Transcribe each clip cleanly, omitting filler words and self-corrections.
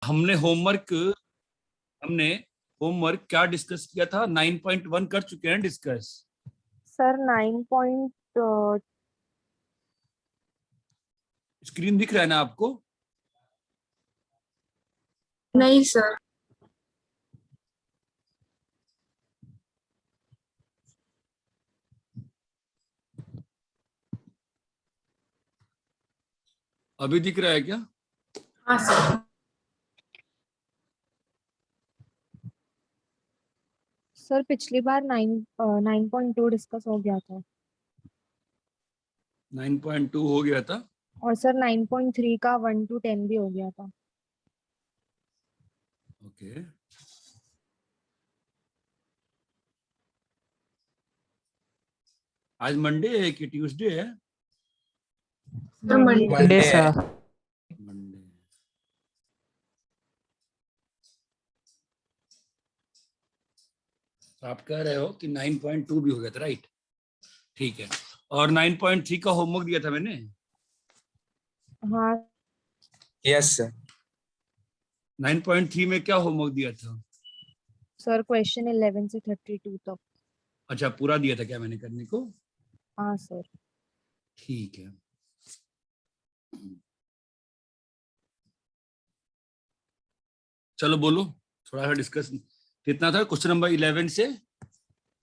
हमने होमवर्क क्या डिस्कस किया था? 9.1 कर चुके हैं डिस्कस। सर 9. स्क्रीन दिख रहा है ना आपको? नहीं सर। अभी दिख रहा है क्या? हाँ सर। सर पिछली बार 9.2 डिस्कस हो गया था 9.2 हो गया था। और सर 9.3 का 1 to 10 भी हो गया था। ओके, आज मंडे है कि ट्यूसडे है? Sir Monday sir. मंडे। तो आप कह रहे हो कि 9.2 भी हो गया था, राइट? ठीक है। और 9.3 का होमवर्क दिया था मैंने। हाँ यस सर। 9.3 में क्या होमवर्क दिया था? सर, क्वेश्चन 11 से 32 तक। अच्छा, पूरा दिया था क्या मैंने करने को? हाँ सर। ठीक है। चलो बोलो, थोड़ा सा डिस्कस। कितना था क्वेश्चन नंबर 11 से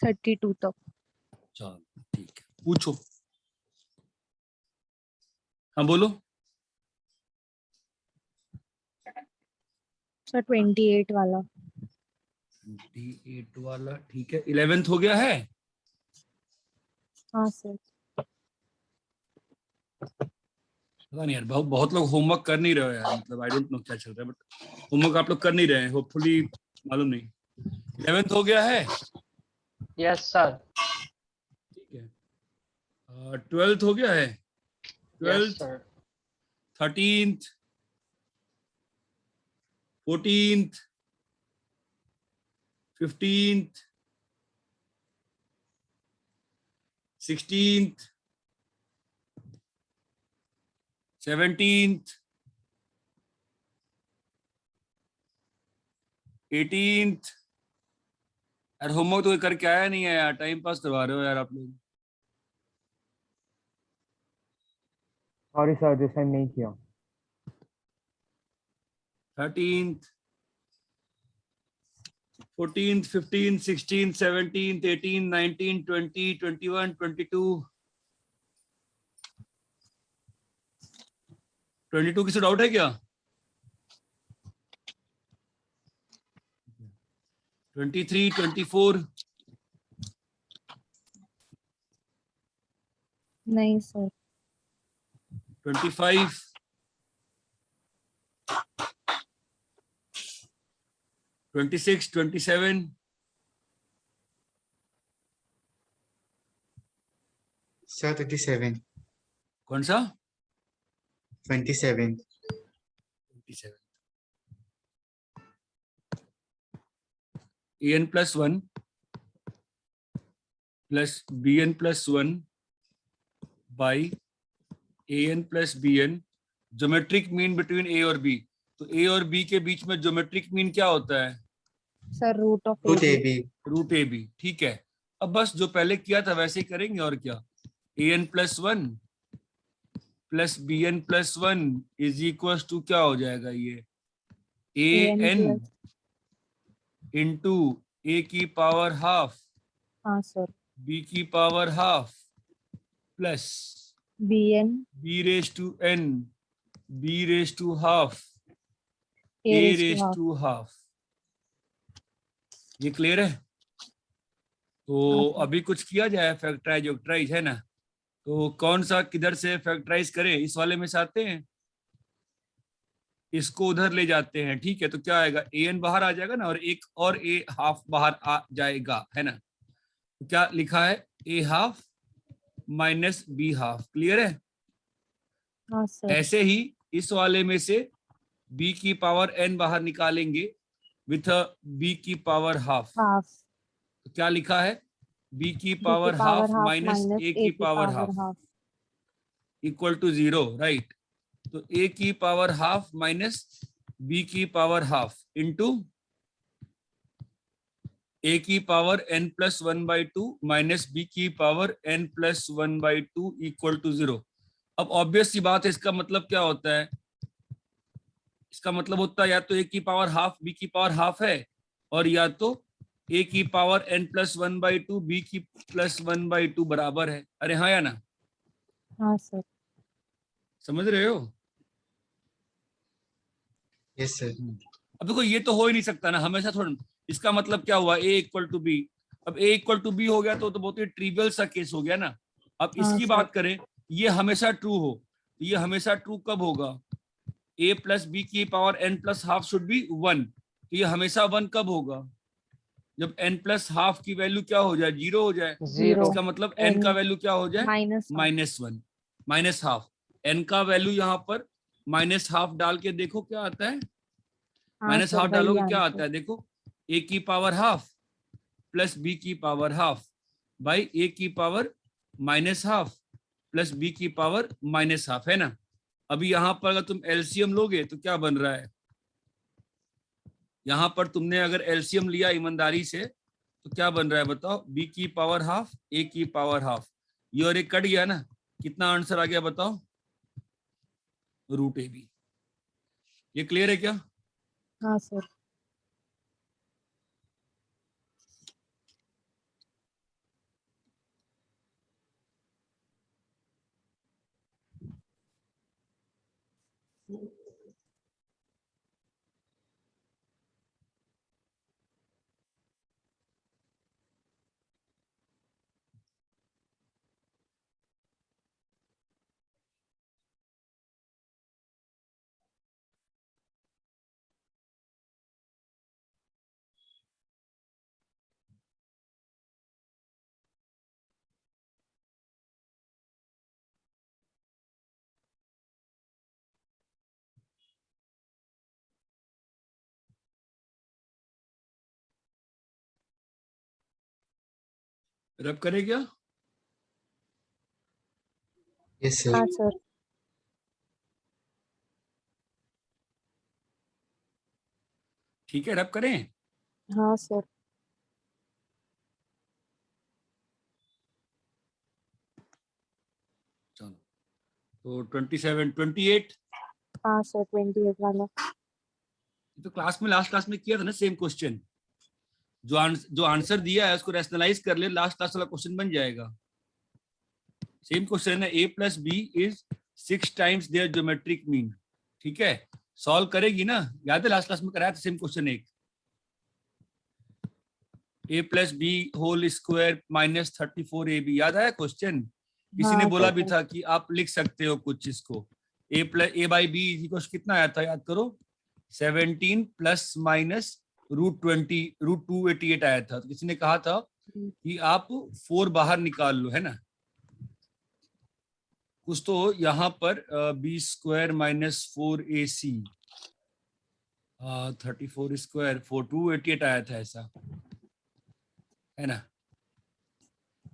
32 तक? चलो ठीक है, पूछो। हाँ बोलो। सर 28 वाला। 28 वाला, ठीक है। 11th हो गया है? हाँ सर। पता नहीं यार, बहुत लोग होमवर्क कर नहीं रहे हो यार, मतलब आई डोंट नो क्या चल रहा है, बट होमवर्क आप लोग कर नहीं रहे हैं, होपफुली। मालूम नहीं। 11th हो गया है? Yes sir. ठीक है। 12th हो गया है? Yes 12th, sir. 13th, 14th, 15th, 16th, 17th, 18th। यार होमवर्क तो करके आया नहीं है यार, टाइम पास करवा रहे हो यार आप लोग। सॉरी सर, दिस टाइम नहीं किया। 13th, 14th, 15th, 16th, 17th, 18th, 19th, 20, 21, 22, 22 किसी डाउट है क्या? 23, 24, नहीं सर। 25, 26, 27, सर 37। कौन सा? 27। 27। an plus 1 plus bn plus 1 by an plus bn, geometric mean between a और बी। तो ए और बी के बीच में ज्योमेट्रिक मीन क्या होता है? Sir root of root A B. Root A B, ठीक है। अब बस जो पहले किया था वैसे ही करेंगे, और क्या। an plus 1 plus bn plus 1 is equal to क्या हो जाएगा ये? an इंटू ए की पावर हाफ हाँ सर। b की पावर हाफ plus bn b raise to n b raise to half a a raised to raise half। To half. ये क्लियर है? तो हाँ सर। अभी कुछ किया जाए, फैक्टराइज ऑक्टराइज है ना। तो कौन सा किधर से फैक्टराइज करें? इस वाले में से आते हैं, इसको उधर ले जाते हैं, ठीक है। तो क्या आएगा? an बाहर आ जाएगा ना, और एक और a हाफ बाहर आ जाएगा, है ना। तो क्या लिखा है? a half minus b half. Clear है? हाँ सर। ऐसे ही इस वाले में से b की पावर n बाहर निकालेंगे विथ b की पावर हाफ। हाफ। तो क्या लिखा है? b की b की power power half half minus minus a a की की power power half half equal to 0, right. तो a की पावर हाफ माइनस b की पावर हाफ इंटू a की power n plus 1/2 minus b की power n plus 1/2 equal to 0। अब obvious सी बात है, इसका मतलब क्या होता है? इसका मतलब होता है या तो a की पावर हाफ b की पावर हाफ है, और या तो a की पावर n प्लस 1/2 b की प्लस 1/2 बराबर है। अरे हाँ या ना? हाँ सर। समझ रहे हो? Yes, sir. अब देखो ये तो हो ही नहीं सकता ना हमेशा, थोड़ा। इसका मतलब क्या हुआ? a equal to B. अब a इक्वल टू बी हो गया तो बहुत ही ट्रिवियल सा केस हो गया ना। अब हाँ इसकी सर। बात करें, ये हमेशा ट्रू हो, तो ये हमेशा ट्रू कब होगा? a प्लस बी की power n plus half should be 1, तो ये हमेशा 1 कब होगा? जब n प्लस हाफ की वैल्यू क्या हो जाए? 0 हो जाए। जीरो। इसका मतलब n n का वैल्यू क्या हो जाए? Minus -1 minus half. n का वैल्यू यहाँ पर माइनस हाफ डाल के देखो क्या आता है। हाँ माइनस सर, हाफ वही डालोगे क्या आता आंसर। है? देखो, a की पावर हाफ प्लस b की पावर हाफ बाई a की power minus half plus b की पावर माइनस हाफ, है ना? अभी यहां पर अगर तुम एलसीएम लोगे तो क्या बन रहा है? यहां पर तुमने अगर एलसीएम लिया ईमानदारी से तो क्या बन रहा है बताओ? b की पावर हाफ a की पावर हाफ, ये और एक कट गया ना। कितना आंसर आ गया बताओ? √ab। ये क्लियर है क्या? हाँ सर। रब करे क्या? Yes, sir. हाँ सर। ठीक है, रब करें। हाँ सर। चलो, तो 27 28। हाँ सर, 28 वाला। तो क्लास में, लास्ट क्लास में किया था ना सेम क्वेश्चन। जो आंसर दिया है उसको रैशनलाइज कर ले, लास्ट क्लास वाला क्वेश्चन बन जाएगा। सेम क्वेश्चन है, a plus B is 6 times their geometric mean. ठीक है, सॉल्व करेगी ना? याद है लास्ट क्लास में कराया था सेम क्वेश्चन एक। a plus B whole square minus 34ab, याद आया क्वेश्चन? किसी ने हाँ बोला भी सर। था कि आप लिख सकते हो कुछ इसको। a/b कितना आया था याद करो? 17 प्लस माइनस √20 √288 आया था। तो किसी ने कहा था कि आप 4 बाहर निकाल लो, है ना? कुछ तो यहाँ पर B square minus 4ac 34 square 4288 आया था ऐसा, है ना?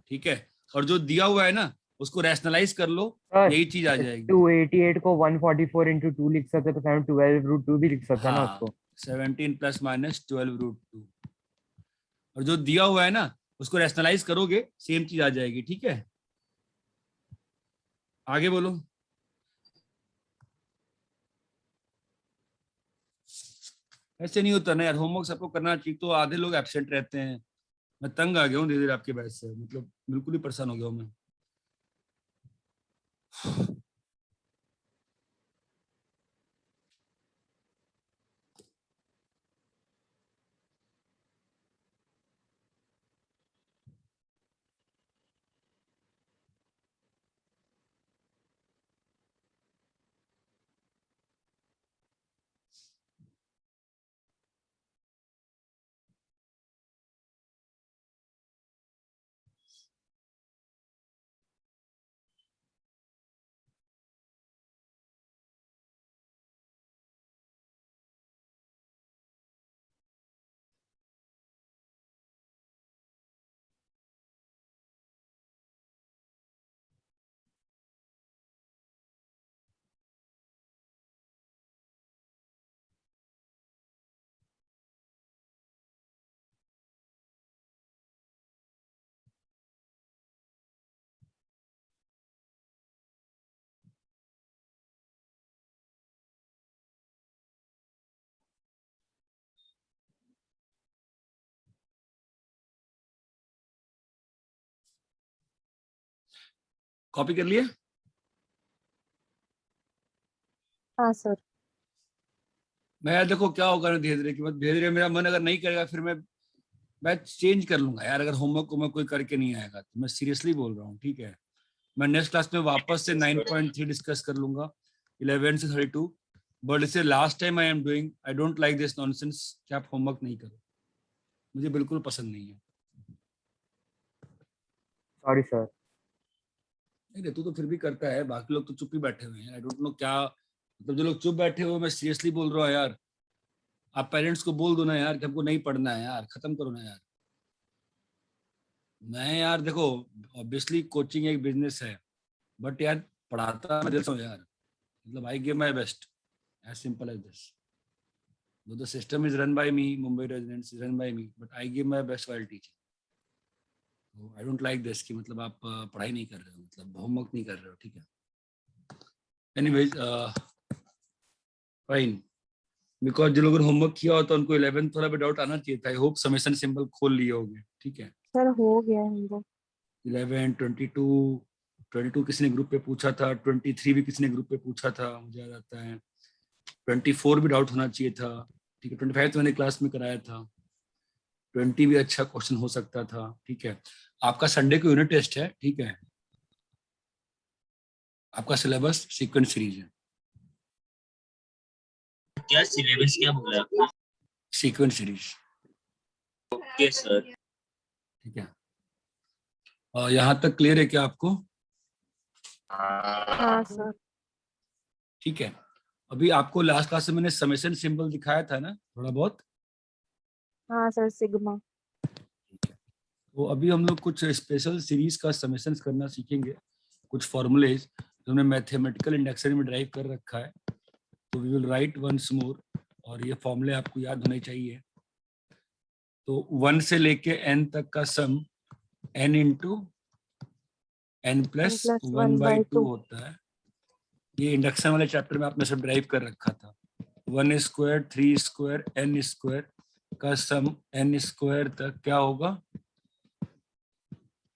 ठीक है, और जो दिया हुआ है ना उसको रैशनलाइज कर लो, सर यही चीज आ जाएगी। 288 को 144 इंटू 2 लिख सकते तो फिर 12 √2 भी लिख सकते हैं ना हाँ, उसको। 17 प्लस माइनस 12 √2, और जो दिया हुआ है ना उसको रैशनलाइज करोगे सेम चीज आ जाएगी। ठीक है, आगे बोलो। ऐसे नहीं होता ना यार, होमवर्क सबको करना चाहिए, तो आधे लोग एब्सेंट रहते हैं। मैं तंग आ गया हूँ धीरे धीरे आपके बैच से, मतलब बिल्कुल ही परेशान हो गया हूँ मैं। कॉपी कर लिए? हाँ सर। मैं यार देखो क्या होगा ना धीरे धीरे की बात, धीरे धीरे मेरा मन अगर नहीं करेगा फिर मैं चेंज कर लूंगा यार, अगर होमवर्क को मैं कोई करके नहीं आएगा तो। मैं सीरियसली बोल रहा हूँ, ठीक है। मैं नेक्स्ट क्लास में वापस से 9.3 डिस्कस कर लूंगा 11 से 32, बट इसे last time I am doing, I don't like this nonsense कि आप होमवर्क नहीं करो, मुझे बिल्कुल पसंद नहीं है। Sorry sir. नहीं तू तो फिर भी करता है, बाकी लोग तो चुप ही बैठे हुए हैं। आई डोंट नो क्या मतलब, जो लोग चुप बैठे हुए, मैं सीरियसली बोल रहा हूँ यार, आप पेरेंट्स को बोल दो ना यार कि हमको नहीं पढ़ना है यार, खत्म करो ना यार। मैं यार देखो, ऑब्वियसली कोचिंग एक बिजनेस है, बट यार पढ़ाता मैं देता हूँ यार, मतलब I give my best, as simple as this. The system is run by me, Mumbai residents is run by me, but I give my best while teaching. So I don't like this कि मतलब आप पढ़ाई नहीं कर रहे हो, मतलब homework नहीं कर रहे हो, ठीक है। Anyways, fine. Because जो लोगों ने होमवर्क किया होता है उनको 11 थोड़ा भी डाउट आना चाहिए था। आई होप समेशन सिंबल खोल लिए होंगे, ठीक है। सर हो गया है हम लोग। 11, 22 किसी ने ग्रुप पे पूछा था, 23 भी किसी ने ग्रुप पे पूछा था, मुझे याद आता है। 24 भी डाउट होना चाहिए था, ठीक है। 25 तो मैंने क्लास में कराया था। 20 भी अच्छा क्वेश्चन हो सकता था, ठीक है। आपका संडे को यूनिट टेस्ट है, ठीक है। आपका सिलेबस सीक्वेंस सीरीज है। क्या सिलेबस क्या बोला आपने? Sequence series, okay sir. ठीक है। और यहाँ तक क्लियर है क्या आपको? हाँ सर। ठीक है। अभी आपको लास्ट क्लास में मैंने समेशन सिंबल दिखाया था ना थोड़ा बहुत। हाँ सर, सिग्मा। तो अभी हम लोग कुछ स्पेशल सीरीज का समेशंस करना सीखेंगे, कुछ फॉर्मूलेज जो हमने मैथमेटिकल इंडक्शन में ड्राइव कर रखा है। तो we will write once more, और ये फॉर्मूले आपको याद होने चाहिए। तो 1 से लेके n तक का सम n इंटू n प्लस 1/2 होता है। ये इंडक्शन वाले चैप्टर में आपने सब ड्राइव कर रखा था। 1 स्क्वायर 3 स्क्वायर n स्क्वायर का सम n स्क्वायर तक क्या होगा,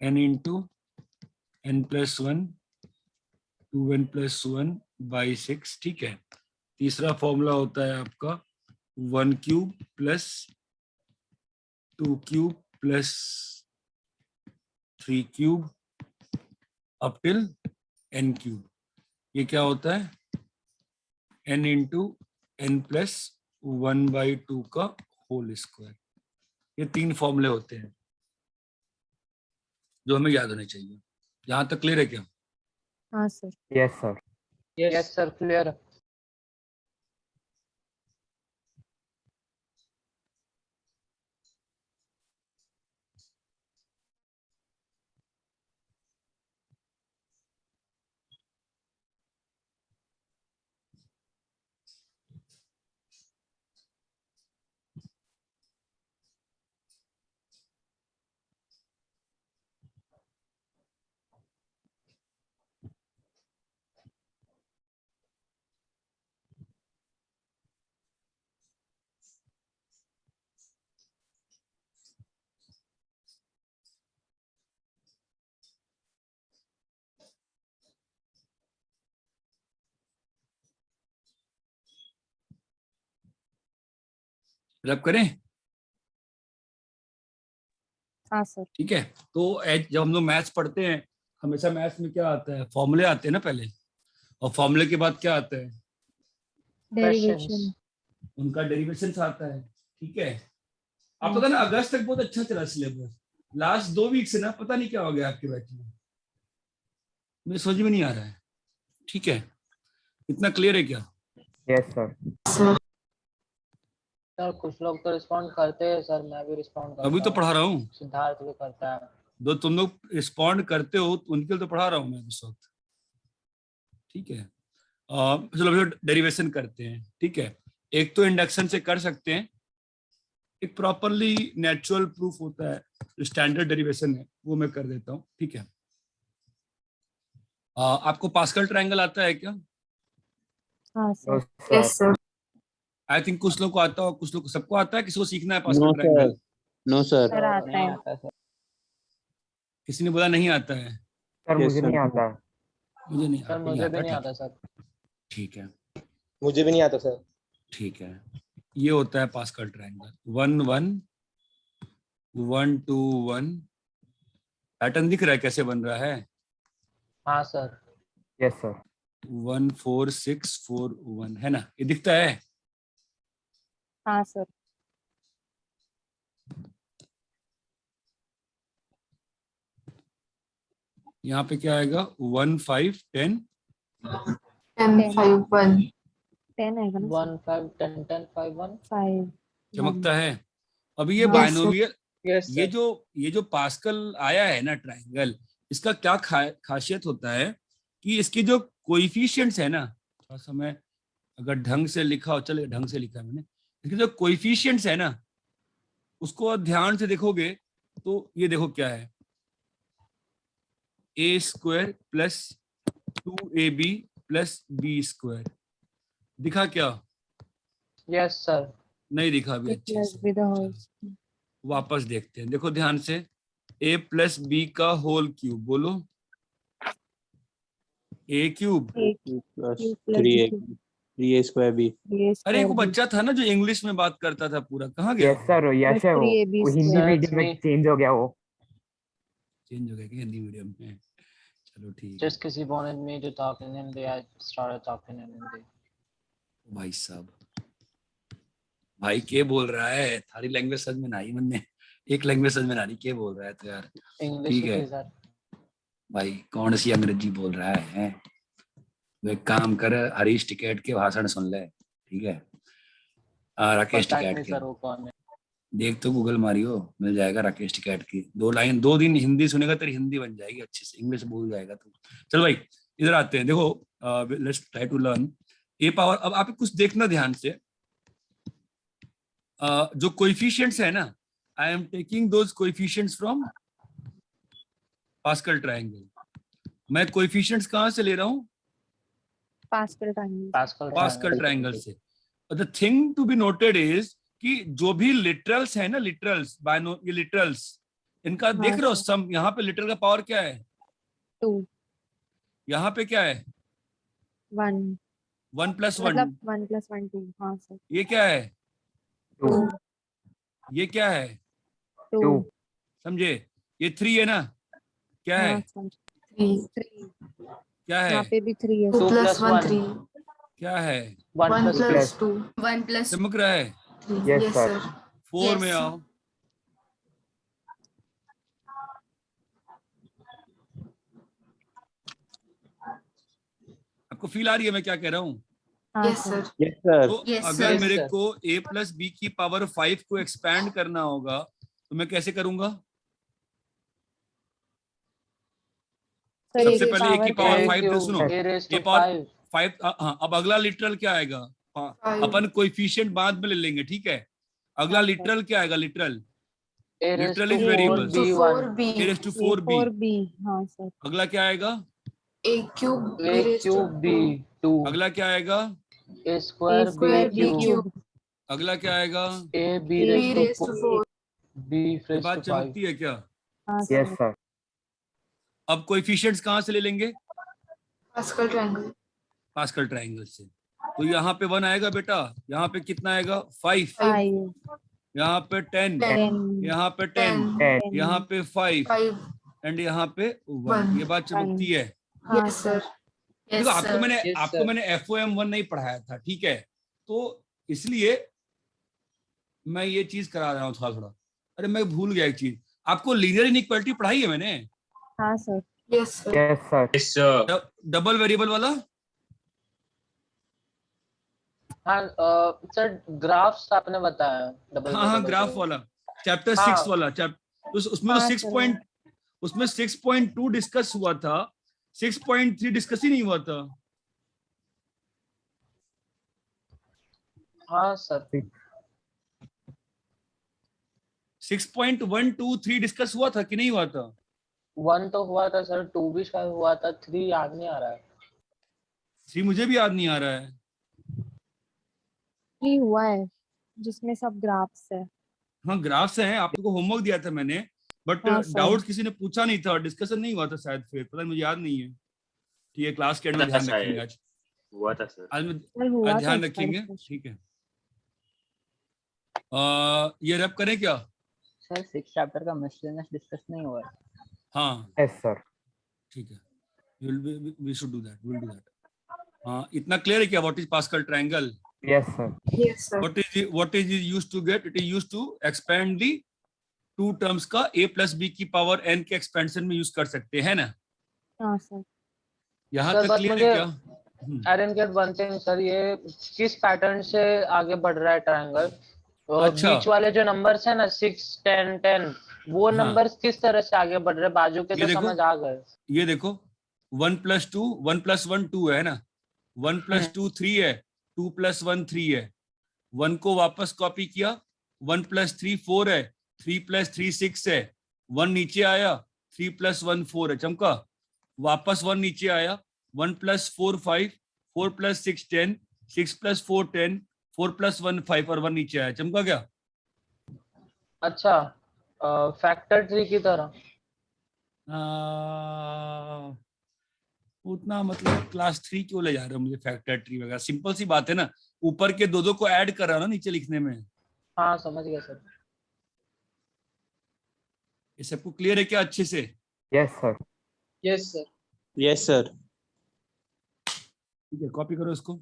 n into n plus 1 2n plus 1/6, ठीक है। तीसरा फॉर्मूला होता है आपका 1 cube plus 2 cube plus 3 cube up till n cube. ये क्या होता है, n इंटू n प्लस 1/2 का होल स्क्वायर। ये 3 फॉर्मूले होते हैं जो हमें याद होने चाहिए। यहाँ तक क्लियर है क्या? हाँ sir. Yes sir. Yes sir, clear. रब करें, हाँ सर। ठीक है। तो जब हम लोग मैथ्स पढ़ते हैं, हमेशा मैथ्स में क्या आता है, फॉर्मूले आते हैं ना पहले, और फॉर्मूले के बाद क्या आता है, डेरिवेशन। उनका डेरिवेशन आता है, ठीक है। आप पता ना अगस्त तक बहुत अच्छा चला सिलेबस, लास्ट 2 वीक से ना पता नहीं क्या हो गया आपके बैच में, मुझे समझ में नहीं आ रहा है, ठीक है। इतना क्लियर है क्या? Yes sir. सर कुछ लोग तो रिस्पॉन्ड करते हैं सर, मैं भी रिस्पॉन्ड करता अभी तो हूँ। पढ़ा रहा हूँ, सिद्धार्थ भी करता है। जो तुम लोग रिस्पॉन्ड करते हो तो उनके लिए तो पढ़ा रहा हूँ मैं इस वक्त, ठीक है। चलो डेरिवेशन करते हैं, ठीक है। एक तो इंडक्शन से कर सकते हैं, एक प्रॉपरली नेचुरल प्रूफ होता है, स्टैंडर्ड डेरिवेशन है, वो मैं कर देता हूँ, ठीक है। आपको पास्कल ट्रायंगल आता है क्या? हाँ sir. Yes sir. I think कुछ लोग को आता हो, कुछ लोग सबको आता है, किसी को सीखना है Pascal triangle? No sir. Sir आता नहीं है। आता सर। किसी ने बोला नहीं आता है? सर Yes, मुझे sir. नहीं आता। मुझे नहीं सर आपको मुझे भी नहीं ठीक आता सर। ठीक है मुझे भी नहीं आता सर। ठीक है। ये होता है पास्कल ट्रायंगल 1 1 1 2 1। पैटर्न दिख रहा है कैसे बन रहा है? हाँ सर। Yes, sir. 1 4 6 4 1 है ना, ये दिखता है। हाँ सर। यहाँ पे क्या आएगा? 1 5 10 10 5 1 10 आएगा ना 1 5 10 10 5 1। 5 चमकता है। अभी ये हाँ, बाइनोमियल, यस ये जो पास्कल आया है ना ट्रायंगल, इसका क्या खासियत होता है कि इसके जो कोएफिशिएंट्स है ना, थोड़ा सा मैं अगर ढंग से लिखा हो, चले ढंग से लिखा है मैंने, इसके जो कोएफिशिएंट्स है ना उसको ध्यान से देखोगे तो ये देखो क्या है, a square plus 2ab plus b square. दिखा क्या? Yes sir. नहीं दिखा अभी अच्छे प्लस से। With whole. चलो, वापस देखते हैं, देखो ध्यान से। a प्लस बी का होल क्यूब, बोलो a cube. Plus plus 3a square B. अरे एक वो बच्चा था ना जो इंग्लिश में बात करता था पूरा, कहाँ गया? Yes, sir. यश है वो 3ab वो हिंदी square. मीडियम में चेंज हो गया वो। चेंज हो गया क्या हिंदी मीडियम में? चलो ठीक है। Just because he wanted me to talk in Hindi, I started talking in Hindi. भाई साहब, भाई के बोल रहा है? थारी लैंग्वेज समझ में ना आई मैंने, एक लैंग्वेज समझ में ना रही, के बोल रहा है तो यार। English ठीक ही है थी सर। भाई, कौन सी अंग्रेजी बोल रहा है? वो एक काम कर, हरीश टिकैत के भाषण सुन ले, ठीक है? राकेश पता टिकैत नहीं के सर वो कौन है। देख तो गूगल मारियो, मिल जाएगा राकेश टिकैत की 2 लाइन। 2 दिन हिंदी सुनेगा तेरी हिंदी बन जाएगी अच्छे से, इंग्लिश भूल जाएगा तू। चल भाई इधर आते हैं, देखो let's try to learn a power. अब आप कुछ देखना ध्यान से, जो कोएफिशिएंट्स है ना, I am taking those coefficients from Pascal triangle. मैं कोएफिशिएंट्स कहाँ से ले रहा हूँ? Pascal triangle. पास्कल ट्रायंगल से। The thing to be noted is कि जो भी लिटरल्स है ना, लिटरल्स ये लिटरल्स, इनका हाँ, देख रहे हो सर। सम, यहाँ पे लिटरल का पावर क्या है? 2 यहाँ पे क्या है? 1 1 + 1। मतलब 1 + 1 2। हाँ सर। ये क्या है? 2 ये क्या है? 2 समझे? ये 3 है ना? क्या है? हाँ सर। 3 3 क्या है? यहाँ पे भी 3 है 2 सर। plus 1 3 क्या है? 1 1 plus plus 2 1 plus चमक रहा है? 3 Yes, yes sir. sir 4 Yes. में आओ। आपको फील आ रही है मैं क्या कह रहा हूँ? हाँ yes sir. sir yes sir. तो Yes, अगर sir. मेरे Yes, sir. को a + b की पावर 5 को एक्सपैंड करना होगा तो मैं कैसे करूंगा? सर सबसे एक पहले a की power power A 5 they, cube, सुनो, A raised a to power 5. 5। हाँ, अब अगला लिटरल क्या आएगा? हाँ, 5 अपन कोएफिशिएंट बाद में ले लेंगे, ठीक है? अगला हाँ, सर। लिटरल क्या आएगा? Literal A raised Literal to is 4 variables. to B1. 4b a raised to 4b। 4b हाँ सर। अगला क्या आएगा? a cube b A raised to cube 2 B2. अगला क्या आएगा? A square A square B B cube. cube। अगला क्या आएगा? A B A b raised raised to to 4. 4 B ये raised बात to 5. चमकती है क्या? हाँ Yes, सर। sir. अब कोएफिशिएंट्स कहाँ से ले लेंगे? Pascal triangle पास्कल ट्रायंगल से। तो यहाँ पे 1 आएगा बेटा, यहाँ पे कितना आएगा? 5, 5 यहाँ पे 10, 10 यहाँ पे 10, 10 यहाँ पे 5 5 एंड यहाँ पे 1। One. ये बात चमकती है। हाँ yes sir yes देखो आपको sir मैंने Yes, आपको sir. मैंने FOM 1 नहीं पढ़ाया था, ठीक है? तो इसलिए मैं ये चीज करा रहा हूँ थोड़ा थोड़ा। अरे मैं भूल गया एक चीज, आपको लीनियर इनइक्वालिटी पढ़ाई है मैंने, हाँ sir. yes sir Yes, sir. Yes, sir. Double variable वाला। हाँ सर ग्राफ्स आपने बताया डबल हाँ ग्राफ वाला, चैप्टर हाँ। 6 वाला उसमें तो हाँ, 6 सर। पॉइंट, उसमें 6.2 डिस्कस हुआ था, 6.3 डिस्कस ही नहीं हुआ था। हाँ सर 6.1 2 3 डिस्कस हुआ था कि नहीं हुआ था? 1 तो हुआ था सर, 2 भी शायद हुआ था, 3 याद नहीं आ रहा है। 3 मुझे भी याद नहीं आ रहा है। 3 हुआ है जिसमें सब ग्राफ्स है। हाँ ग्राफ्स हैं, आप लोगों को होमवर्क दिया था मैंने, बट हाँ, सर। डाउट किसी ने पूछा नहीं था, डिस्कशन नहीं हुआ था शायद, फिर पता नहीं, मुझे याद नहीं है, ठीक है, क्लास के एंड में ध्यान शायद। रखेंगे आज। हुआ था सर। आज सर हुआ आज था ध्यान इसका रखेंगे, discussion। ठीक है। ये रैप करें क्या? सर 6 चैप्टर का मिसलेनियस डिस्कस नहीं हुआ है। हाँ यस सर। ठीक है, we should do that, we'll do that. हाँ, इतना क्लियर है क्या? What is pascal triangle? Yes sir. Yes, sir. what is it used to get? It is used to expand the two terms का a plus B की power n के expansion में use कर सकते हैं ना? हाँ सर। यहाँ सर तक बस क्लियर है मुझे क्या? I don't get one thing sir, ये किस पैटर्न से आगे बढ़ रहा है ट्रायंगल? अच्छा। बीच वाले जो नंबर्स है ना 6 10 10 वो हाँ। नंबर्स किस तरह से आगे बढ़ रहे हैं? बाजू के ये तो देखो। समझ आ गए। ये देखो 1 + 2 1 + 1 2 है ना, 1 + 2 3 है, 2 + 1 3 है, 1 को वापस कॉपी किया, 1 + 3 4 है, 3 + 3 6 है, 1 नीचे आया, 3 + 1 4 है, चमका। वापस 1 नीचे आया, 1 + 4 5, 4 + 6 10, 6 + 4 10, 4 + 1 5 और 1 नीचे आया, चमका क्या? अच्छा, फैक्टर ट्री की तरह। उतना मतलब क्लास 3 क्यों ले जा रहे हो मुझे फैक्टर ट्री वगैरह? सिंपल सी बात है ना, ऊपर के दो को ऐड कर रहा हो ना नीचे लिखने में। हाँ समझ गया सर। ये सबको क्लियर है क्या अच्छे से? Yes sir. Yes sir. Yes sir. ठीक है, कॉपी करो इसको।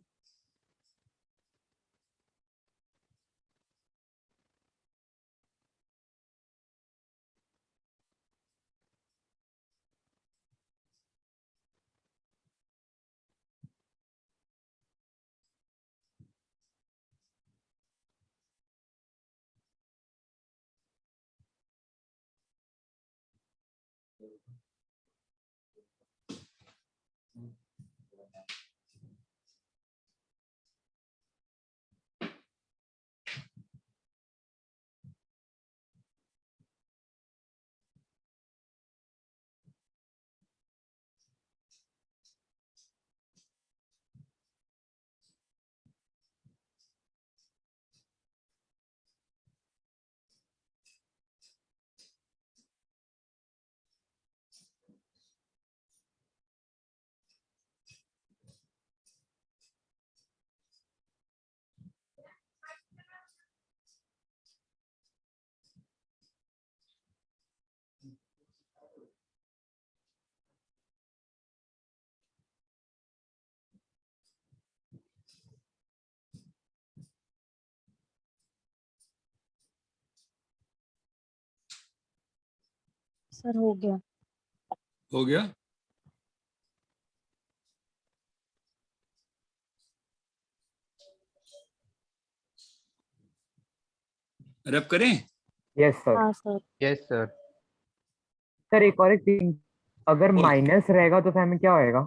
सर हो गया। हो गया? रैप करें? Yes sir. हाँ सर। Yes sir. सर एक और एक थिंग, अगर बोल। माइनस रहेगा तो फिर हमें क्या होएगा?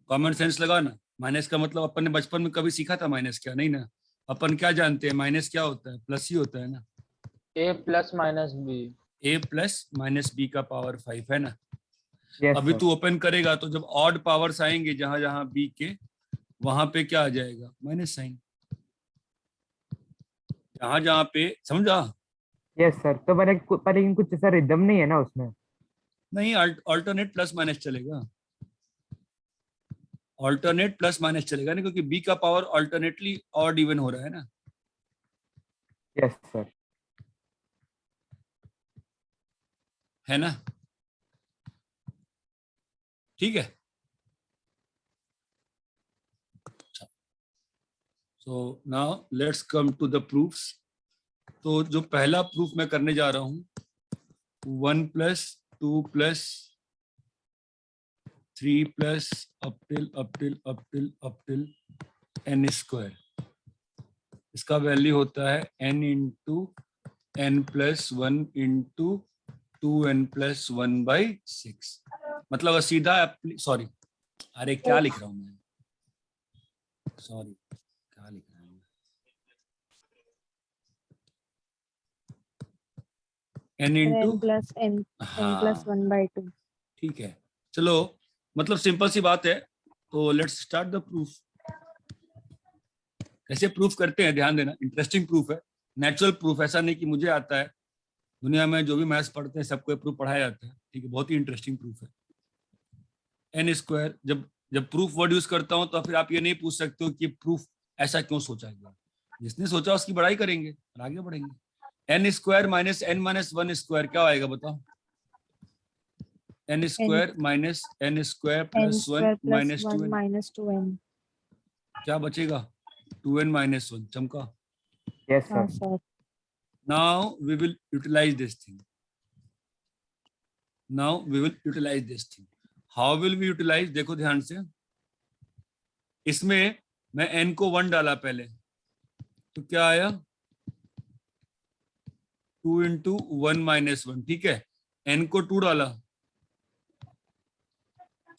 कॉमन सेंस लगा ना। माइनस का मतलब अपन ने बचपन में कभी सीखा था माइनस क्या? नहीं ना। अपन क्या जानते हैं माइनस क्या होता है? प्लस ही होता है ना। a plus minus B. a plus minus B का पावर 5 है ना। यस अभी सर। तू ओपन करेगा तो जब ऑड पावर्स आएंगे जहां जहां बी के, वहां पे क्या आ जाएगा? Minus sign. जहां जहां पे, समझा? Yes sir. तो पर लेकिन कुछ ऐसा रिदम नहीं है ना उसमें? नहीं, अल्टरनेट प्लस माइनस चलेगा। ऑल्टरनेट प्लस माइनस चलेगा ना, क्योंकि बी का पावर ऑल्टरनेटली ऑड इवन हो रहा है ना। Yes sir. है ना? ठीक है। So now let's come to the proofs. तो जो पहला प्रूफ मैं करने जा रहा हूं, 1 + 2 + 3 + up till n स्क्वायर, इसका वैल्यू होता है n × n + 1 × 2n + 1/6। मतलब सीधा, सॉरी, अरे क्या लिख रहा हूं मैं, सॉरी क्या लिख रहा हूं, n n × + n + 1/2। ठीक है, चलो, मतलब सिंपल सी बात है। तो लेट्स स्टार्ट द प्रूफ। कैसे प्रूफ करते हैं ध्यान देना, इंटरेस्टिंग प्रूफ है, नेचुरल प्रूफ, ऐसा नहीं कि मुझे आता है। दुनिया में जो भी मैथ्स पढ़ते हैं सबको प्रूफ पढ़ाया जाता है, ठीक है, बहुत ही इंटरेस्टिंग प्रूफ है। n स्क्वायर, जब जब प्रूफ वर्ड यूज करता हूं तो फिर आप ये नहीं पूछ सकते हो कि प्रूफ ऐसा क्यों सोचा गया। जिसने सोचा उसकी बड़ाई करेंगे और आगे बढ़ेंगे। N square minus N minus one square क्या आएगा बताओ? N square minus N square n plus one square plus minus 1 two N, minus 2n. क्या बचेगा? 2n minus one. चमका? Yes, sir. हाँ sir. Now we will utilize this thing. Now we will utilize this thing. How will we utilize? देखो ध्यान से, इसमें मैं n को 1 डाला पहले, तो क्या आया? 2 इंटू 1 माइनस 1, ठीक है। n को 2 डाला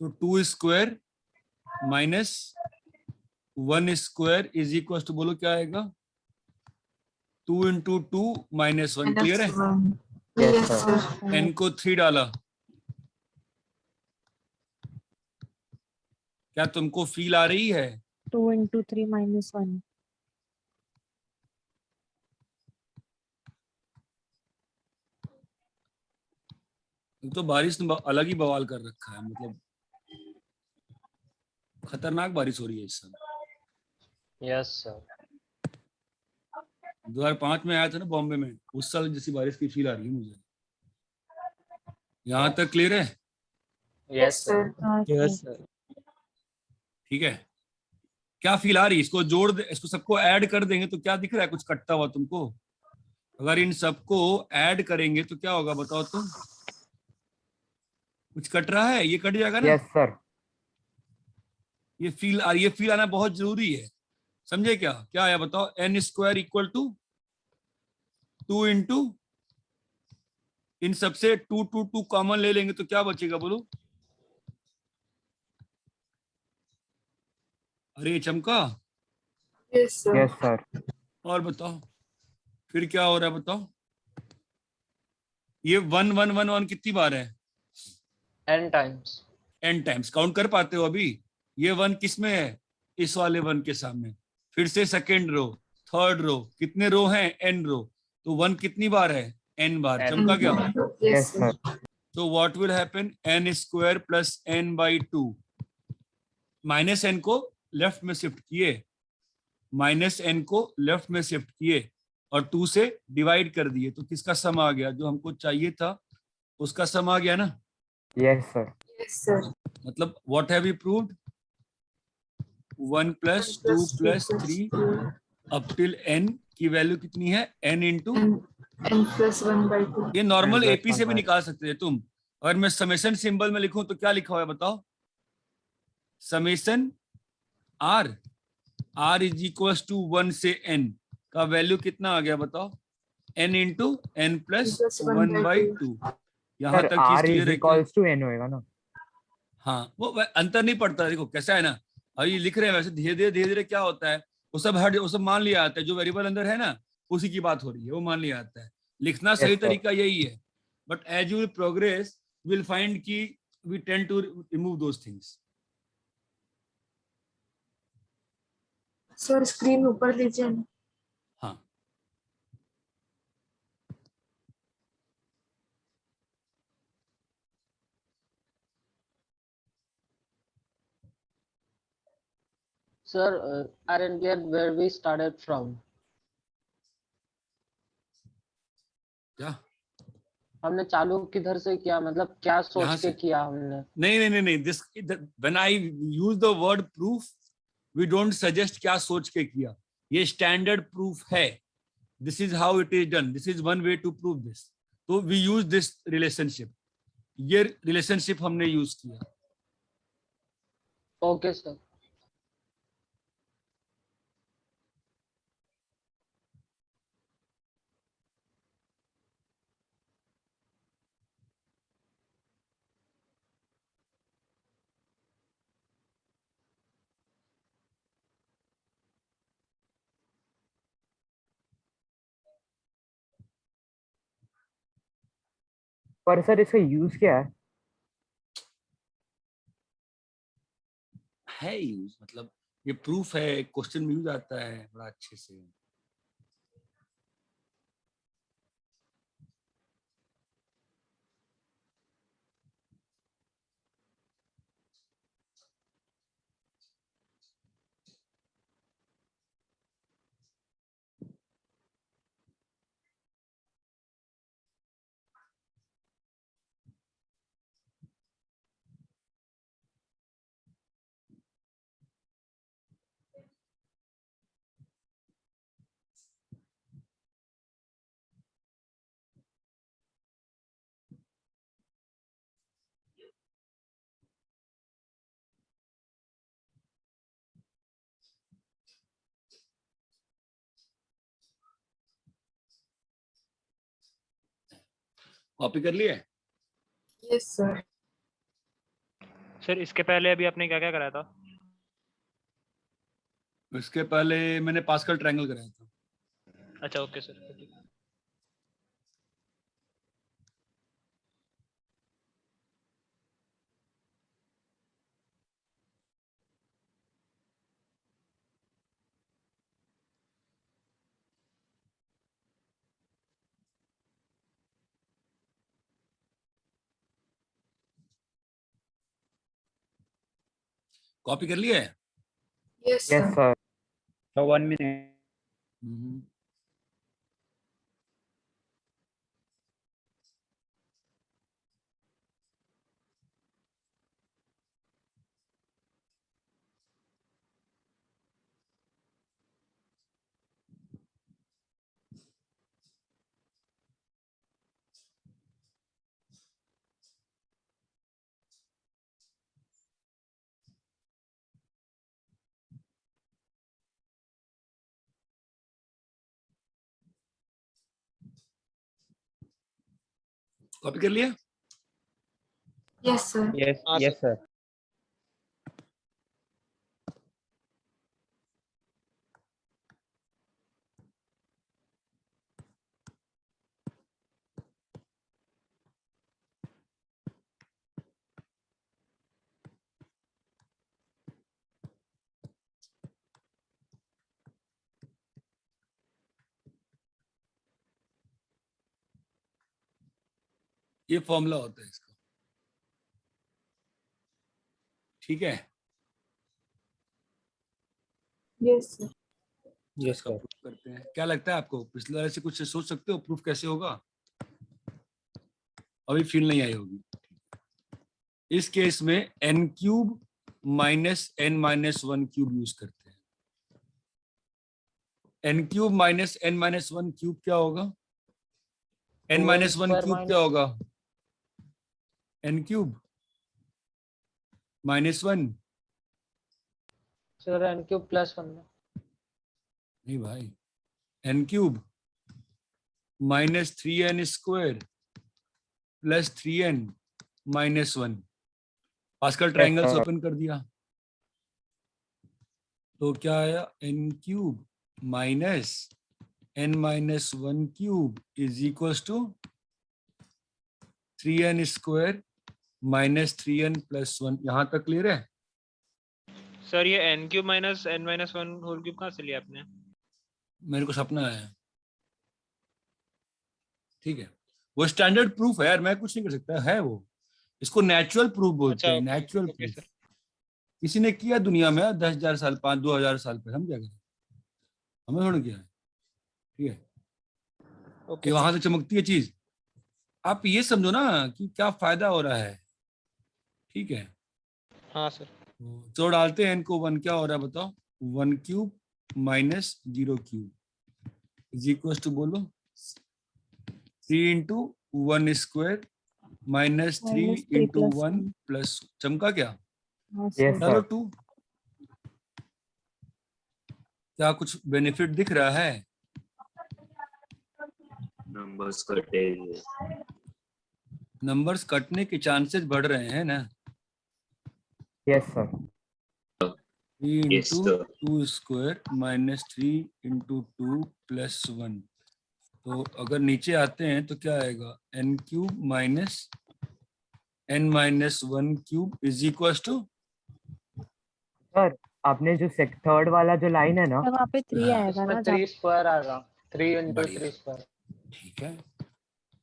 तो 2 square minus 1 square is equal to, बोलो क्या आएगा? 2 इंटू 2 माइनस 1। क्लियर है? Yes, Yes, sir. sir. n को 3 डाला, क्या तुमको फील आ रही है? 2 into 3 minus 1. तो बारिश ने अलग ही बवाल कर रखा है, मतलब खतरनाक बारिश हो रही है इस समय। Yes sir. 2005 में आया था ना बॉम्बे में, उस साल जैसी बारिश की फील आ रही है मुझे। यहाँ तक क्लियर है? Yes sir. हाँ यस सर. सर। ठीक है, क्या फील आ रही है? इसको जोड़ दे, इसको सबको ऐड कर देंगे तो क्या दिख रहा है कुछ कटता हुआ तुमको? अगर इन सबको ऐड करेंगे तो क्या होगा बताओ तुम? कुछ कट रहा है? ये कट जाएगा ना? Yes, sir. ये फील आना बहुत जरूरी है, समझे क्या? क्या आया बताओ? N square equal to 2 into, इन सबसे 2 2 2 कॉमन ले लेंगे तो क्या बचेगा बोलो? अरे चमका? Yes, sir. Yes, sir. और बताओ फिर क्या हो रहा है बताओ? ये 1 1 1 1 कितनी बार है? n times. n times. Count कर पाते हो अभी? ये 1 किस में है? इस वाले 1 के सामने। फिर से सेकेंड रो, थर्ड रो, कितने रो हैं? n रो। तो 1 कितनी बार है? n बार। N चमका क्या? Yes, Yes, sir. sir. तो what will happen? n square plus n by 2। Minus n को लेफ्ट में शिफ्ट किए, माइनस n को लेफ्ट में शिफ्ट किए और 2 से डिवाइड कर दिए, तो किसका सम आ गया? जो हमको चाहिए था उसका सम आ गया ना? Yes, sir. Yes, sir. मतलब what have we proved? 1 plus 2 plus 3 up till n की वैल्यू कितनी है? n into, N plus 1 by 2. ये नॉर्मल N plus एपी से 1 भी by निकाल सकते थे तुम। अगर मैं समेशन सिंबल में लिखूं तो क्या लिखा हुआ है बताओ? Summation r, r is equal to 1 से n का वैल्यू कितना आ गया बताओ? n into n plus Plus 1 by 2। यहाँ Sir, तक चीज R क्लियर is है क्या? equals to N होएगा ना? हाँ, वो अंतर नहीं पड़ता। देखो कैसा है ना, अभी लिख रहे हैं वैसे, धीरे धीरे क्या होता है वो सब मान लिया जाता है। जो वेरिएबल अंदर है ना उसी की बात हो रही है, वो मान लिया जाता है। लिखना Yes, सही sir. तरीका यही है, but as you will progress will find कि we tend to remove those things. Sir, screen ऊपर लीजिए ना. हाँ, Sir, I didn't get where we started from. क्या? हमने चालू किधर से किया, मतलब क्या यहाँ सोच के से। किया हमने? नहीं, this when I use the word proof we don't suggest क्या सोच के किया। ये स्टैंडर्ड प्रूफ है, this is how it is done, this is one way to prove this. तो वी यूज दिस रिलेशनशिप, ये रिलेशनशिप हमने यूज किया। Okay sir. पर सर इसका यूज क्या है? यूज मतलब ये प्रूफ है, क्वेश्चन में यूज आता है बड़ा अच्छे से। कॉपी कर लिए? Yes sir. सर इसके पहले अभी आपने क्या क्या कराया था? इसके पहले मैंने पास्कल ट्रायंगल कराया था। अच्छा ओके सर ठीक है। कॉपी कर लिए? Yes Yes, sir. sir. 1 minute. हम्म। कॉपी कर लिया? Yes sir. Yes, हाँ, yes, sir. ये फॉर्मूला होता है इसका, ठीक है? Yes sir. Yes, इसका sir. प्रूफ करते हैं। क्या लगता है आपको, पिछले वाले से कुछ सोच सकते हो प्रूफ कैसे होगा? अभी फील नहीं आई होगी। इस केस में n cube minus n minus one cube use करते हैं। n cube minus n minus one cube क्या होगा? n माइनस वन क्यूब क्या होगा? n cube minus one. Sir n cube plus 1 नहीं भाई, n cube minus 3n square plus 3n minus one. Pascal triangle sir. Open कर दिया तो क्या आया? n cube minus n minus one cube is equal to 3n square minus 3n plus one. यहां तक clear है? सर ये n cube minus n minus one whole cube कहाँ से लिया आपने? मेरे को सपना आया, ठीक है? वो स्टैंडर्ड प्रूफ है यार, मैं कुछ नहीं कर सकता, है वो। इसको नेचुरल प्रूफ बोलते अच्छा हैं, okay natural okay proof. Sir. किसी ने किया दुनिया में 10,000 साल, 2,000 साल पे, हम क्या करें? हमें थोड़ा किया है, ठीक है? ओके ये सर। वहां से चमकती है चीज। आप ये समझो ना कि क्या फायदा हो रहा है, ठीक है? हाँ सर। तो डालते हैं इनको, वन क्या हो रहा है बताओ? 1 cube minus 0 cube is equal to, बोलो, 3 into 1 square minus 3 Minus 3 into plus 1 1. Plus, चमका क्या? हाँ Yes, सर। डालो sir. 2। क्या कुछ बेनिफिट दिख रहा है? नंबर्स कटेंगे। नंबर्स कटने के चांसेस बढ़ रहे हैं ना? Yes, sir. 3 Yes, into sir. 2 square minus 3 into 2 plus 1। तो अगर नीचे आते हैं तो क्या आएगा? n cube minus n minus one cube is equal to, Sir, आपने जो थर्ड वाला जो लाइन है ना, तो वहाँ पे 3 हाँ, आएगा इसमें ना 3 जब। स्क्वायर आएगा, 3 इंटू बढ़िया। 3 स्क्वायर। ठीक है,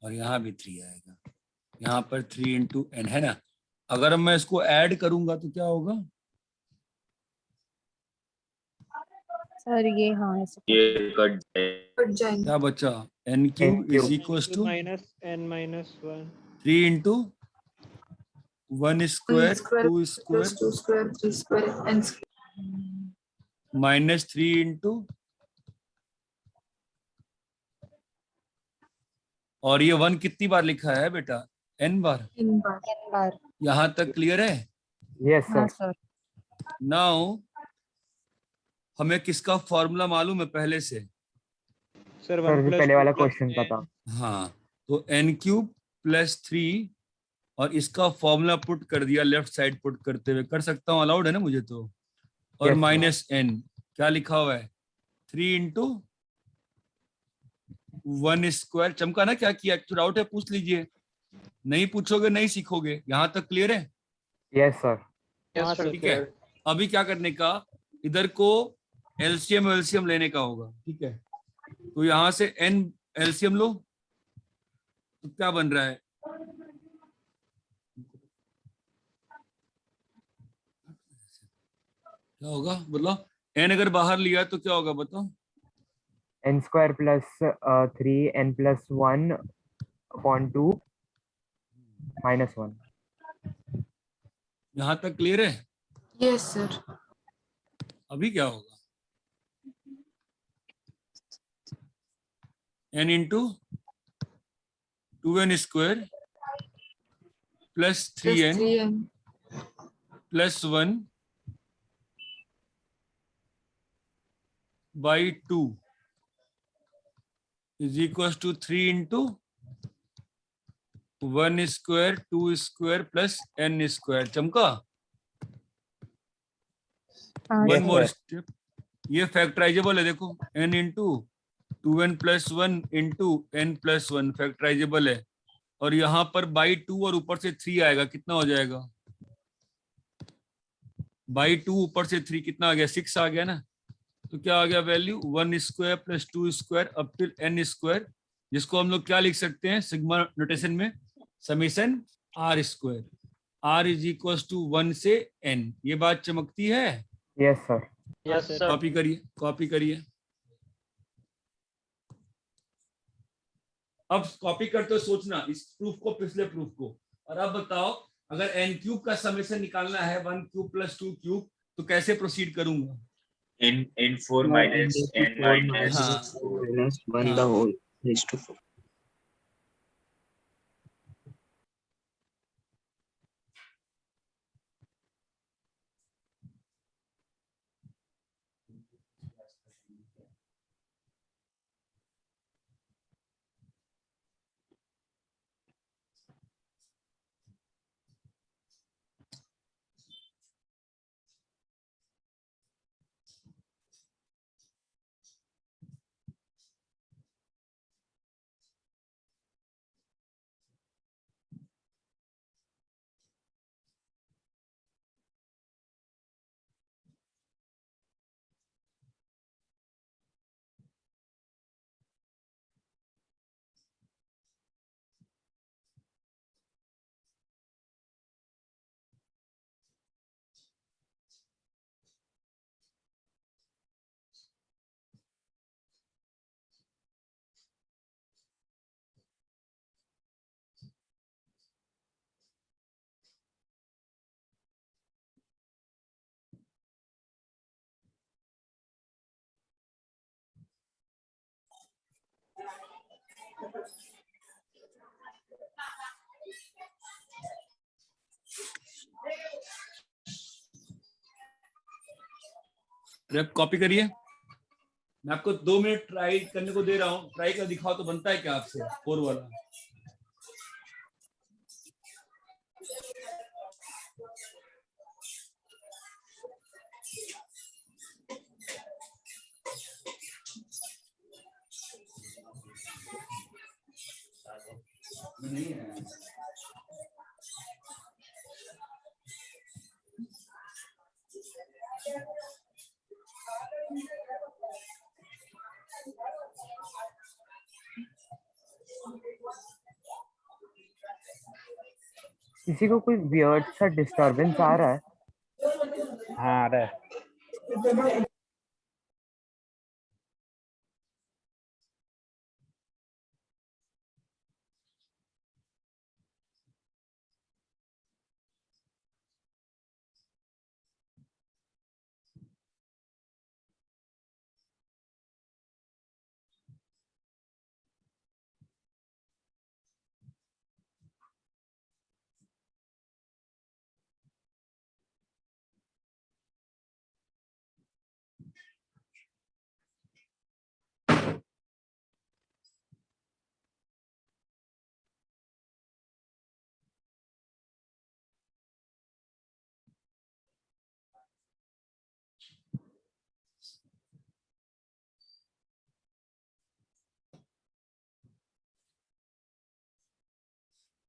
और यहाँ भी 3 आएगा। यहाँ पर 3 इंटू एन है ना? अगर मैं इसको ऐड करूंगा तो क्या होगा? सर ये हाँ ऐसे ये कट जाएगा। कट जाएंगे। क्या बचा? n cube cube. Is equal to minus n minus one 3 into 1 square 2 plus square 2 square 3 square N minus 3 into, और ये 1 कितनी बार लिखा है बेटा? n बार। इन बार। n बार। यहाँ तक क्लियर है? Yes, हाँ sir. सर। नाउ हमें किसका फॉर्मूला मालूम है पहले से? सर Sir, 1 जो प्लस पहले 2 वाला प्लस क्वेश्चन का था. हाँ, तो n क्यूब +3 और इसका फॉर्मूला पुट कर दिया लेफ्ट साइड पुट करते हुए, कर सकता हूँ, अलाउड है ना मुझे तो, और Yes, sir. -n क्या लिखा हुआ है 3 × 1²। चमका ना क्या किया, एक्चुअल डाउट है पूछ लीजिए, नहीं पूछोगे नहीं सीखोगे। यहाँ तक क्लियर है? Yes, sir. हाँ सर ठीक है, अभी क्या करने का, इधर को एलसीएम लेने का होगा, ठीक है। तो यहाँ से n एलसीएम लो, तो क्या बन रहा है, क्या होगा बताओ, n अगर बाहर लिया तो क्या होगा बताओ। N square plus 3 n plus 1 upon 2 minus 1. यहाँ तक क्लियर है? Yes sir. अभी क्या होगा, n × 2n² + 3n 3n + 1 by 2 is equals to 3 × 1² 2² + n²। चमका? हाँ वन Yes, सर। मोर sir. स्टेप, ये फैक्टराइजेबल है, देखो n × 2n + 1 × n + 1 फैक्टराइजेबल है, और यहाँ पर बाई 2 और ऊपर से 3 आएगा, कितना हो जाएगा, बाई 2 ऊपर से 3 कितना आ गया, 6 आ गया ना। तो क्या आ गया वैल्यू, 1² + 2² अप टिल n², जिसको हम लोग क्या लिख सकते हैं सिग्मा नोटेशन में, समेशन r², r = 1 से n। ये बात चमकती है? Yes, sir. Yes sir. Copy करिए, कॉपी करिए। अब कॉपी करते हो सोचना इस प्रूफ को पिछले प्रूफ को, और अब बताओ अगर n³ का समेशन निकालना है 1³ + 2³ तो कैसे प्रोसीड करूंगा? n4 minus n minus हाँ 4. minus 1 the हाँ whole raised to 4. कॉपी करिए, मैं आपको 2 मिनट ट्राई करने को दे रहा हूँ, ट्राई कर दिखाओ तो बनता है क्या आपसे 4 वाला। नहीं है किसी को कोई वियर्ड सा डिस्टरबेंस आ रहा है? हाँ आ रहा है।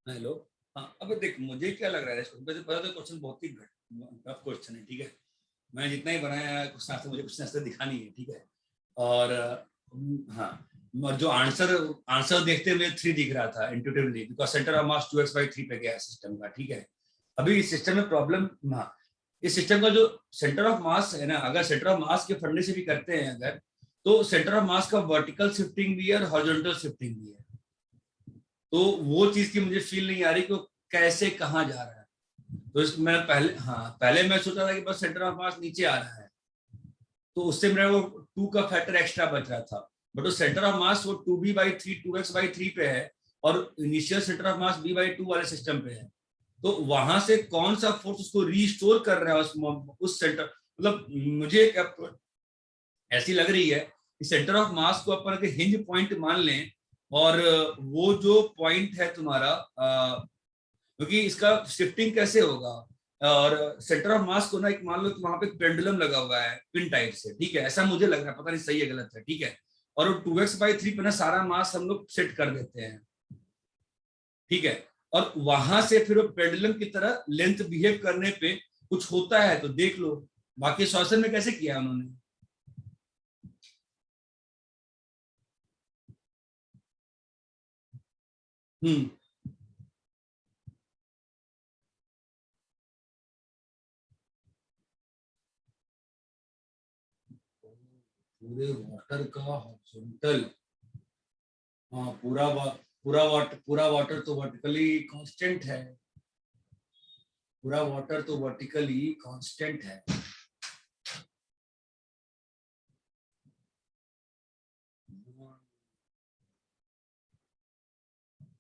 हेलो। हाँ, अब देख मुझे क्या लग रहा है इसको, वैसे पहले तो क्वेश्चन बहुत ही टफ क्वेश्चन है, ठीक है। मैं जितना ही बनाया है क्वेश्चन आंसर, मुझे क्वेश्चन आंसर दिखा नहीं है, ठीक है। और हाँ, और जो आंसर आंसर देखते हुए 3 दिख रहा था intuitively, because centre of mass 2x/3 पे गया सिस्टम का, ठीक है। अभी इस सिस्टम में प्रॉब्लम, हाँ, इस सिस्टम का जो सेंटर ऑफ मास है ना, अगर सेंटर ऑफ मास के फंडे से भी करते हैं अगर, तो सेंटर ऑफ मास का वर्टिकल शिफ्टिंग भी है और हॉरिजॉन्टल शिफ्टिंग भी है। तो वो चीज की मुझे फील नहीं आ रही कि वो कैसे कहाँ जा रहा है। तो मैं पहले मैं सोचा था कि बस सेंटर ऑफ मास नीचे आ रहा है, तो उससे मेरा वो 2 का फैक्टर एक्स्ट्रा बच रहा था। बट वो सेंटर ऑफ मास वो 2b/3 2x/3 पे है, और initial centre of mass b/2 वाले सिस्टम पे है। तो वहां से कौन सा फोर्स उसको रीस्टोर कर रहा है उस सेंटर, मतलब मुझे ऐसी लग रही है कि सेंटर ऑफ मास को अपन के हिंज पॉइंट मान लें, और वो जो पॉइंट है तुम्हारा, क्योंकि इसका शिफ्टिंग कैसे होगा, और सेंटर ऑफ मास को ना एक मान लो कि वहां पे पेंडुलम लगा हुआ है पिन टाइप से, ठीक है, ऐसा मुझे लग रहा है, पता नहीं सही है गलत है, ठीक है। और वो 2x/3 पे ना सारा मास हम लोग सेट कर देते हैं, ठीक है। और वहां से फिर वो पेंडुलम की तरह लेंथ बिहेव करने पे कुछ होता है तो देख लो। बाकी सॉल्यूशन में कैसे किया उन्होंने? हम्म पूरे वाटर का हॉरिजॉन्टल, हाँ, पूरा वाटर तो वर्टिकली कांस्टेंट है, पूरा वाटर तो वर्टिकली कांस्टेंट है।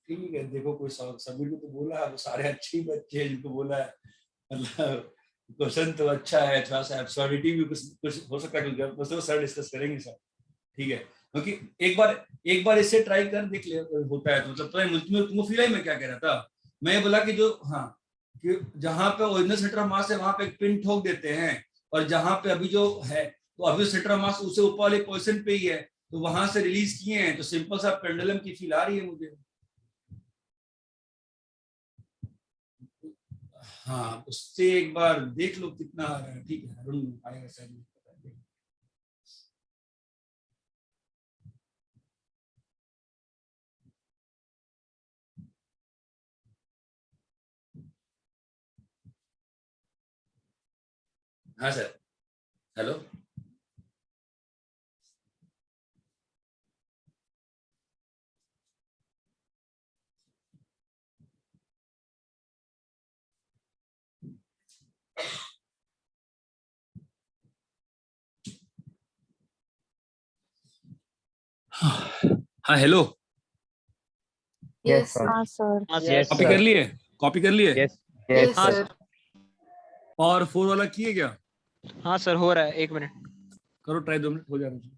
ठीक है, देखो कोई सभी को तो बोला है, वो सारे अच्छे ही बच्चे हैं जिनको बोला है, मतलब क्वेश्चन तो अच्छा है, थोड़ा सा एब्सर्डिटी भी कुछ हो सकता है, क्योंकि बस वो सर डिस्कस करेंगे सर, ठीक है। क्योंकि एक बार इससे ट्राई कर देख ले, होता है तो मतलब तुमको फील है मैं क्या कह रहा था। मैं ये बोला कि जो, हाँ, कि जहां पे ओरिजिनल सेंटर ऑफ मास है वहां पे एक पिन ठोक देते हैं, और जहां पे अभी जो है, तो अभी सेंटर ऑफ मास उससे ऊपर वाले पोजीशन पे ही है, तो वहां से रिलीज किए हैं, तो सिंपल सा पेंडुलम की फील आ रही है मुझे। हाँ, उससे एक बार देख लो कितना आ रहा है, ठीक है, अरुण आएगा सर। हाँ सर, हेलो। हाँ हेलो, Yes, Yes, sir. हाँ सर। हाँ Yes, कॉपी sir. कर लिए? कॉपी कर लिए? Yes. yes, Yes, हाँ sir. और 4 वाला किए क्या? हाँ सर, हो रहा है, 1 मिनट। करो ट्राई, 2 मिनट हो जाएगा।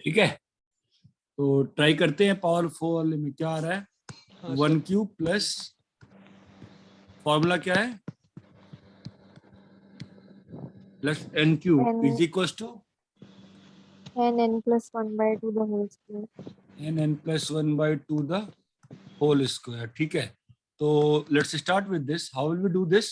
ठीक है, तो ट्राई करते हैं। पावरफुल वाले में क्या आ रहा है? हाँ, 1 क्यूब प्लस फॉर्मूला क्या है? Plus n cube N is equal to n plus 1 by 2 the whole square. n plus 1 by 2 the whole square। ठीक है, तो let's start with this. How will we do this?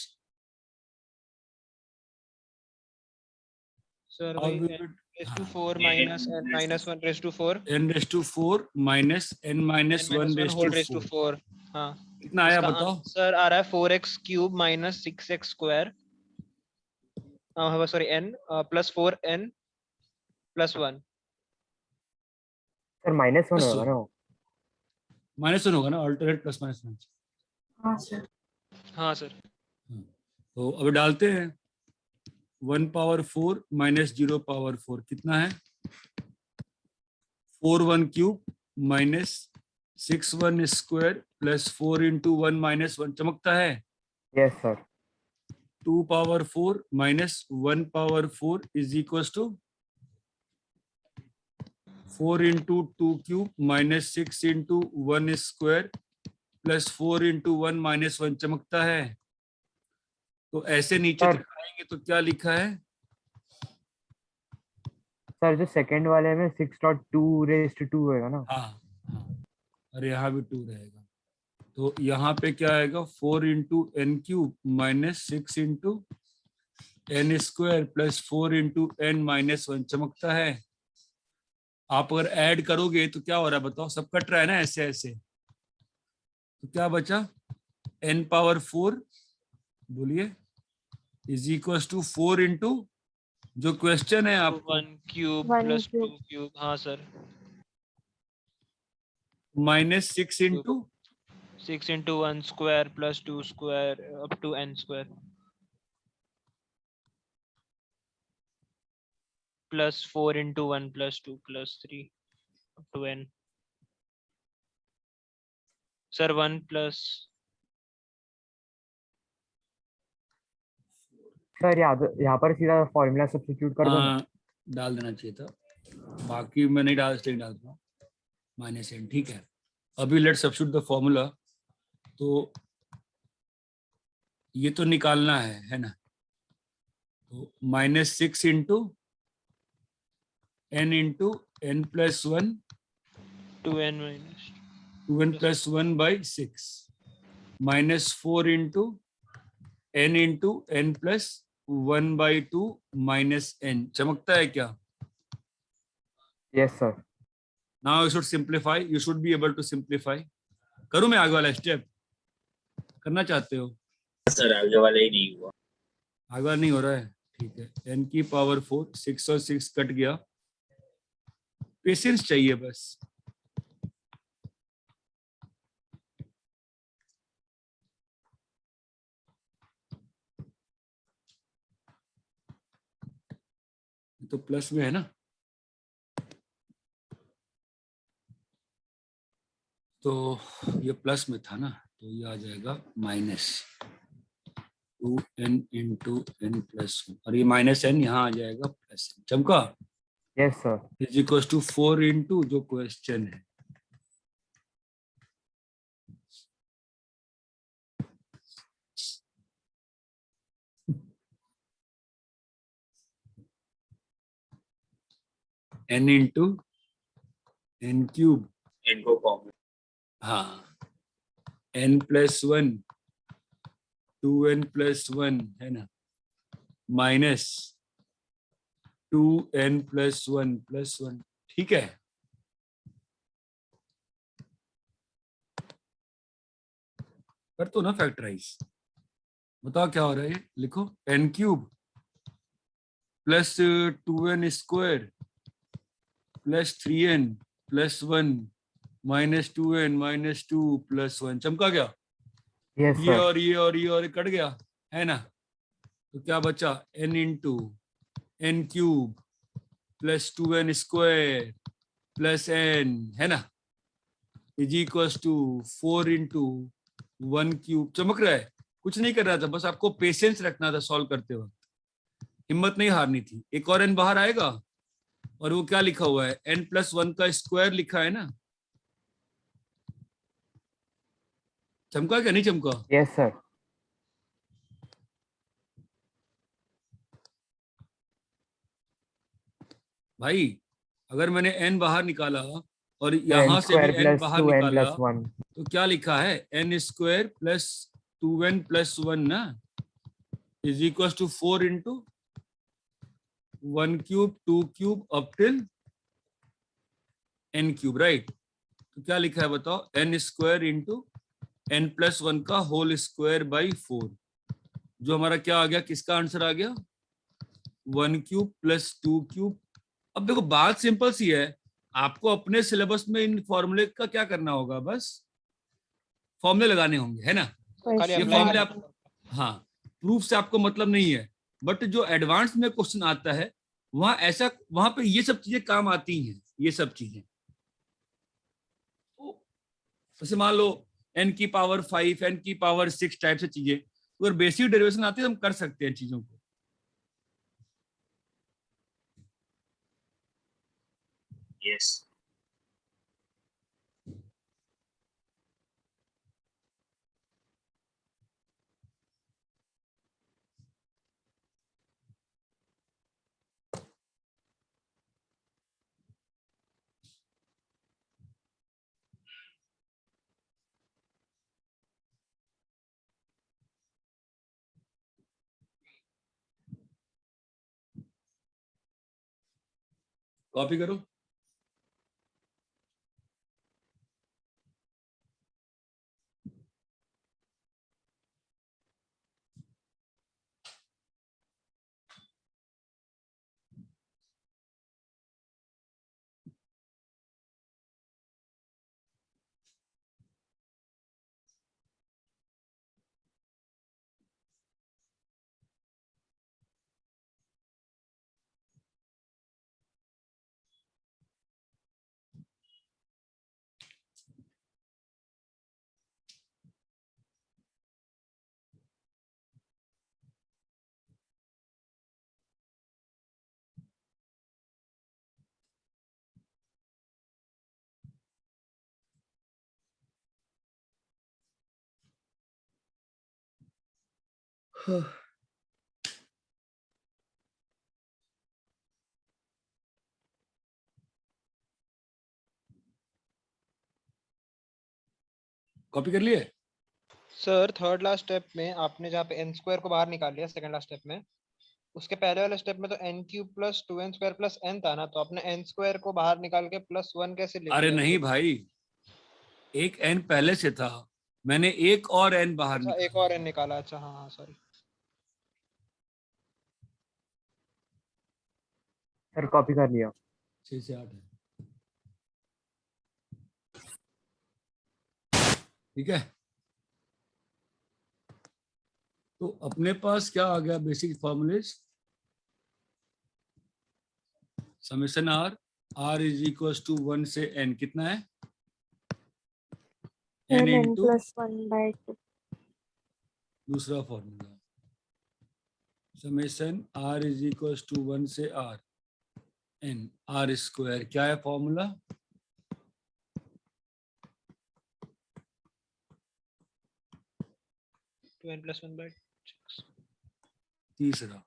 Sir how वही will n we? raised to 4 minus n minus 1 raised to 4 n raised to 4 minus n minus n 1 minus 1 raised whole to raised to 4। 4। हाँ, कितना आया इसका बताओ? Answer आ रहा है 4x cube minus 6x square, sorry n plus 4n plus 1। Sir -1 Plus होगा ना? -1 होगा ना, अल्टरनेट प्लस माइनस माइनस। हाँ सर। हाँ सर। तो अब डालते हैं 1 पावर 4 माइनस 0 पावर 4 कितना है? 4 1 cube minus 6 1 square plus 4 into 1 minus 1 चमकता है। Yes sir. 2 power 4 minus 1 power 4 is equal to 4 into 2 cube minus 6 into 1 square plus 4 into 1 minus 1 चमकता है। तो ऐसे नीचे सर। तक आएंगे तो क्या लिखा है? सर जो सेकंड वाले में 6.2 रेज़ टू 2 होगा ना? हाँ हाँ, और यहाँ भी 2 रहेगा। तो यहाँ पे क्या आएगा? 4 into N cube minus 6 into N square plus 4 into N minus 1 चमकता है। आप अगर ऐड करोगे तो क्या हो रहा है बताओ? सब कट रहा है ना ऐसे ऐसे, तो क्या बचा? n पावर 4 बोलिए इज इक्वल टू 4 इंटू जो क्वेश्चन है आपको 1 क्यूब 1 प्लस 2 cube. क्यूब। हाँ sir. Minus 6 into 6 into 1 square plus 2 square up to n square plus 4 into 1 plus 2 plus 3 up to n। Sir 1 plus sir यहाँ पर सीधा formula substitute कर दो ना। डाल देना चाहिए था, बाकी मैं नहीं डाल दूंगा माइनस n। ठीक है, अभी लेट सब्स्टिट्यूट द फॉर्मूला। तो ये तो निकालना है ना? तो -6 into n into n plus 1 2n minus 2n plus 1 by 6 minus 4 into n plus 1 by 2 minus n चमकता है क्या? Yes sir. Now you should simplify, you should be able to simplify. करूं मैं आगे वाला स्टेप? करना चाहते हो? सर आगे वाला ही नहीं हुआ। आगे वाला नहीं हो रहा है? ठीक है, n की पावर 4 6 और 6 कट गया। पेशेंस चाहिए बस। तो प्लस में है ना, तो ये प्लस में था ना, तो ये आ जाएगा -2n इंटू n प्लस 1 और ये -n यहाँ आ जाएगा प्लस n। चमका? Yes sir. Is equal to 4 into जो क्वेश्चन है। n इंटू n क्यूब, इनको कॉमन हाँ n प्लस 1 2n प्लस 1 है ना, माइनस 2n प्लस 1 प्लस 1। ठीक है, कर तो ना फैक्टराइज। बताओ क्या हो रहा है? लिखो n cube plus 2n square plus 3n plus 1 minus 2n minus 2 plus 1। चमका क्या? यस ये सर। और ये और ये और ये कट गया है ना, तो क्या बचा? n into n cube plus 2n square plus n है ना, is equal to 4 into 1 cube. चमक रहा है? कुछ नहीं कर रहा था, बस आपको पेशेंस रखना था सॉल्व करते वक्त, हिम्मत नहीं हारनी थी। एक और n बाहर आएगा और वो क्या लिखा हुआ है, n+1 का स्क्वायर लिखा है ना। चमका क्या नहीं चमका? Yes sir. भाई अगर मैंने n बाहर निकाला और तो यहां n से भी स्क्वायर n प्लस बाहर 2n निकाला प्लस 1। तो क्या लिखा है, n² प्लस 2n+1 ना, is equal to 4 into 1³ 2³ up till n³, right. तो क्या लिखा है बताओ, n² इंटू n+1 का होल स्क्वायर बाई 4, जो हमारा क्या आ गया, किसका आंसर आ गया, 1³ प्लस 2³। अब देखो बात सिंपल सी है, आपको अपने सिलेबस में इन फॉर्मूले का क्या करना होगा, बस फॉर्मूले लगाने होंगे, है ना। खाली ये Question अप्लाई फॉर्मूले mark. आप, हाँ, प्रूफ से आपको मतलब नहीं है, बट जो एडवांस में क्वेश्चन आता है वहां ऐसा, वहां पे ये सब चीजें काम आती हैं, ये सब चीजें। जैसे मान लो n⁵, n⁵ टाइप से चीजें, अगर बेसिक डेरिवेशन आती है तो हम कर सकते हैं चीजों को। यस। कॉपी करो। कॉपी कर लिए? सर थर्ड लास्ट स्टेप में आपने जहाँ पे n स्क्वायर को बाहर निकाल लिया, सेकंड लास्ट स्टेप में, उसके पहले वाले स्टेप में तो n³ plus 2n² plus n था ना, तो आपने n² को बाहर निकाल के +1 कैसे लिख अरे दिया नहीं फिर? भाई, एक n पहले से था, मैंने एक और n बाहर अच्छा, एक निकाला। और n निकाला, अच्छा हाँ हाँ सॉरी। सर कॉपी कर लिया। 6 से 8 है, ठीक है। तो अपने पास क्या आ गया, basic formulas, summation r is equal to 1 से n, कितना है, n n into plus 1 by 2. दूसरा फॉर्मूला, summation r is equal to 1 से r, n r², क्या है फॉर्मूला, 2n + 1/6। तीसरा।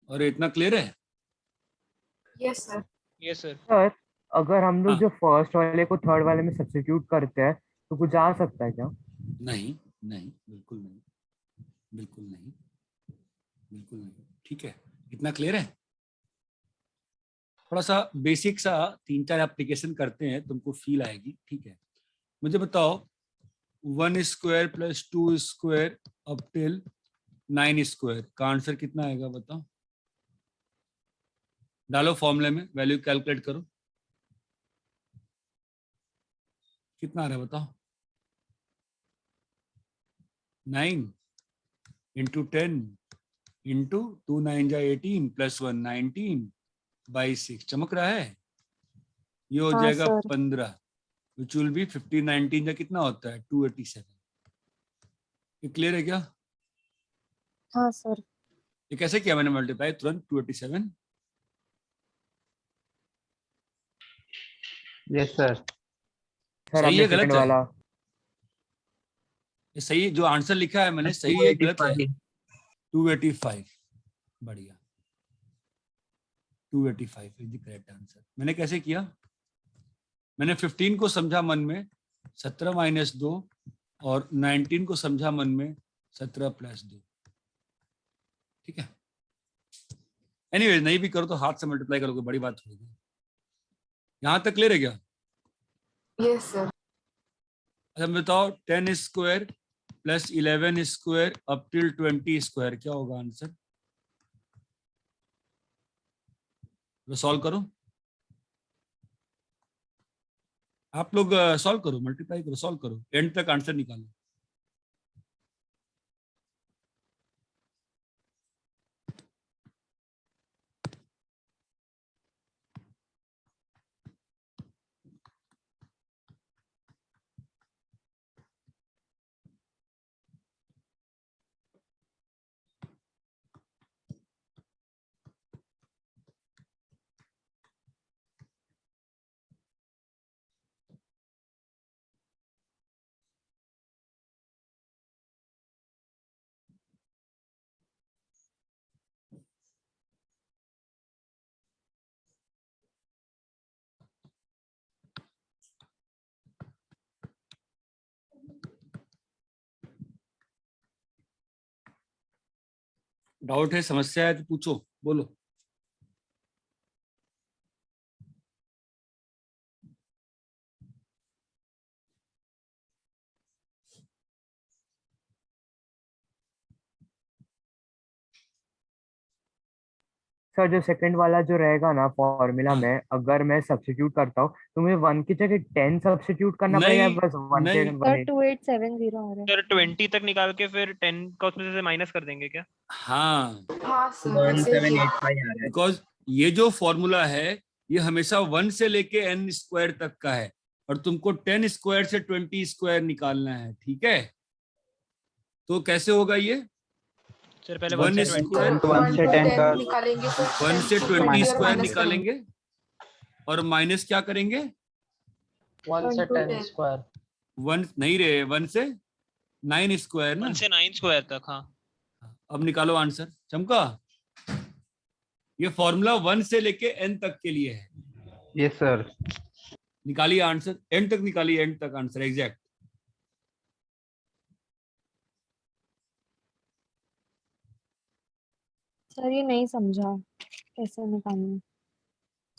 और इतना क्लियर है? Yes sir. ये सर। सर अगर हम लोग हाँ। जो फर्स्ट वाले को थर्ड वाले में सब्स्टिट्यूट करते हैं तो कुछ आ सकता है क्या? नहीं नहीं, बिल्कुल नहीं, बिल्कुल नहीं, बिल्कुल नहीं, ठीक है, इतना क्लियर है। थोड़ा सा बेसिक सा 3-4 एप्लीकेशन करते हैं, तुमको फील आएगी, ठीक है। मुझे बताओ 1² प्लस 2² अप टिल 9² का आंसर कितना आएगा, बताओ, डालो फॉर्मूले में, वैल्यू कैलकुलेट करो, कितना आ रहा है बताओ, 9 इंटू 10 इंटू 2 9 जा 18 प्लस 1 19 बाई 6 चमक रहा है, ये हो हाँ, जाएगा सर। 15 विच विल बी 50 19 का कितना होता है 287। ये क्लियर है क्या? हाँ सर। ये कैसे किया मैंने मल्टीप्लाई तुरंत 287? Yes sir. सर सही है आपने गलत सेकंड है? वाला ये सही जो आंसर लिखा है मैंने सही है गलत है? 285 बढ़िया 285 इज द करेक्ट आंसर। मैंने कैसे किया? मैंने 15 को समझा मन में 17 - 2 और 19 को समझा मन में 17 + 2। ठीक है, एनीवेज नहीं भी करो तो हाथ से मल्टीप्लाई करोगे, बड़ी बात होगी। यहां तक क्लियर है क्या? Yes sir. अच्छा बताओ 10 square + 11 square up till 20 square क्या होगा आंसर? तो सॉल्व करो, आप लोग सॉल्व करो, मल्टीप्लाई करो, सॉल्व करो, एंड तक आंसर निकालो। डाउट है, समस्या है तो पूछो, बोलो। सर जो सेकंड वाला जो रहेगा ना फॉर्मूला हाँ। में, अगर मैं सब्स्टिट्यूट करता हूँ तो मुझे 1 की जगह 10 सब्स्टिट्यूट करना नहीं, पड़ेगा, बस 1 से नहीं। सर 2870 आ रहा है। सर 20 तक निकाल के फिर 10 का उसमें से माइनस कर देंगे क्या? हाँ, हाँ सर ऐसे ही है। 1785 आ रहा है। बिकॉज ये जो फॉर्मूला है ये हमेशा 1 से लेके n स्क्वायर तक का है और तुमको 10 स्क्वायर से 20 स्क्वायर निकालना है। ठीक है, तो कैसे होगा ये? सर पहले 1 1 से 20 स्क्वायर 1 से 10 का निकालेंगे तो 1 से 10 20 20 और स्क्वायर माइनस करेंगे। निकालेंगे और माइनस क्या करेंगे? 1 से 1 to 10 10 स्क्वायर। 1 नहीं रे, 1 से 9 स्क्वायर ना। 1 से 9 स्क्वायर तक। हाँ अब निकालो आंसर। चमका, ये फॉर्मूला 1 से लेके n तक के लिए है। Yes sir. निकालिए आंसर, एंड तक निकालिए, एंड तक आंसर एग्जैक्ट। सर ये नहीं समझा कैसे निकालना।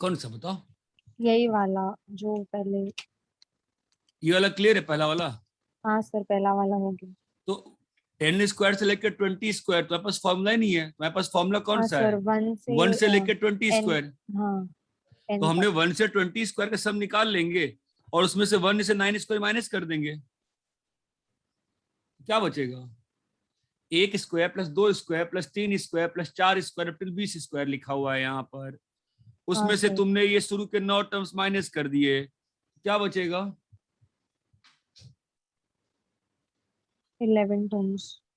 कौन सा बताओ? यही वाला जो पहले। ये वाला क्लियर है, पहला वाला? हाँ सर पहला वाला हो गया। तो 10 स्क्वायर से लेकर 20 स्क्वायर तुम्हारे पास फॉर्मूला ही नहीं है। तुम्हारे पास फॉर्मूला कौन हाँ सा सर है? 1 1 से से लेकर 20 n। स्क्वायर। हाँ n तो हमने तक। 1 से 20 स्क्वायर का सब निकाल लेंगे और उसमें से 1 से 9 स्क्वायर माइनस कर देंगे, क्या बचेगा? 1 square plus 2 square plus 3 square plus 4 square till 20 square लिखा हुआ है यहाँ पर। उसमें हाँ से सर तुमने ये शुरू के 9 टर्म्स माइनस कर दिए, क्या बचेगा? 11 टर्म्स।